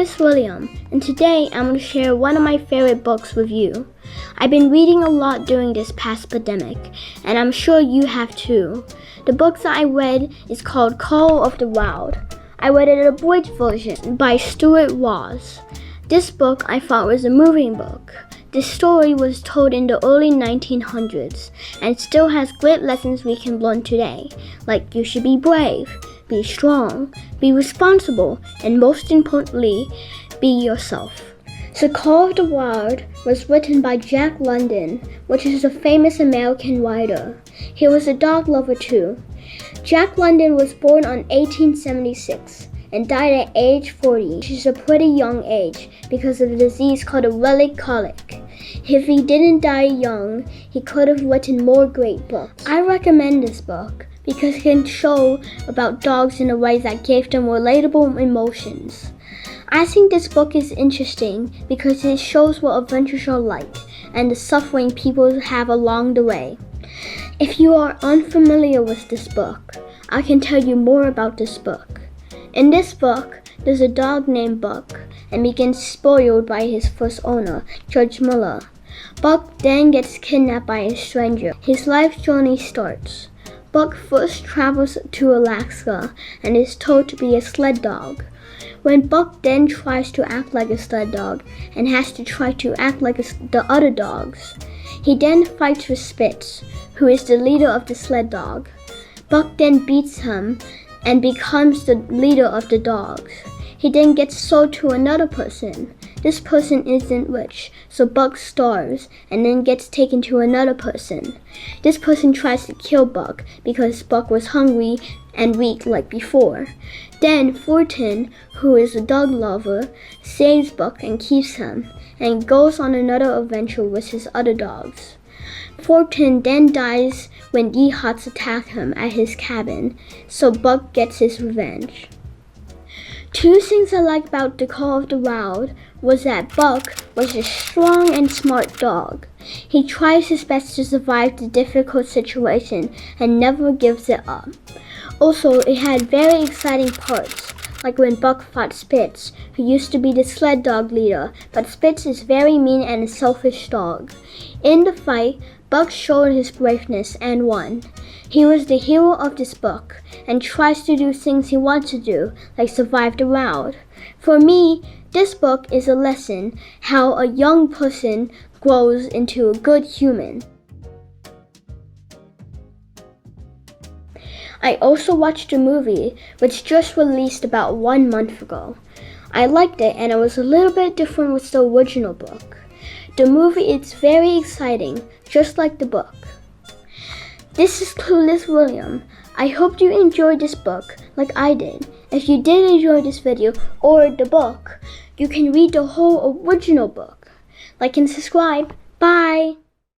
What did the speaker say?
is William, and today I'm going to share one of my favorite books with you. I've been reading a lot during this past pandemic, and I'm sure you have too. The book that I read is called Call of the Wild. I read an abridged version by Stewart Ross. This book I thought was a moving book. This story was told in the early 1900s and still has great lessons we can learn today, like you should be brave, be strong, be responsible, and most importantly, be yourself. So Call of the Wild was written by Jack London, which is a famous American writer. He was a dog lover too. Jack London was born on 1876 and died at age 40, which is a pretty young age because of a disease called a relic colic. If he didn't die young, he could have written more great books. I recommend this book because it can show about dogs in a way that gave them relatable emotions. I think this book is interesting because it shows what adventures are like and the suffering people have along the way. If you are unfamiliar with this book, I can tell you more about this book. In this book, there's a dog named Buck and begins spoiled by his first owner, Judge Miller. Buck then gets kidnapped by a stranger. His life journey starts. Buck first travels to Alaska and is told to be a sled dog. When Buck then tries to act like a sled dog and has to try to act like the other dogs, he then fights with Spitz, who is the leader of the sled dog. Buck then beats him and becomes the leader of the dogs. He then gets sold to another person. This person isn't rich, so Buck starves and then gets taken to another person. This person tries to kill Buck because Buck was hungry and weak like before. Then Fulton, who is a dog lover, saves Buck and keeps him, and goes on another adventure with his other dogs. Fulton then dies when Yehots attack him at his cabin, so Buck gets his revenge. Two things I like about the Call of the Wild was that Buck was a strong and smart dog. He tries his best to survive the difficult situation and never gives it up. Also, it had very exciting parts, like when Buck fought Spitz, who used to be the sled dog leader, but Spitz is very mean and a selfish dog. In the fight, Buck showed his braveness and won. He was the hero of this book and tries to do things he wants to do, like survive the wild. For me, this book is a lesson how a young person grows into a good human. I also watched a movie which just released about 1 month ago. I liked it and it was a little bit different with the original book. The movie is very exciting, just like the book. This is Clueless William. I hope you enjoyed this book like I did. If you did enjoy this video or the book, you can read the whole original book. Like and subscribe. Bye!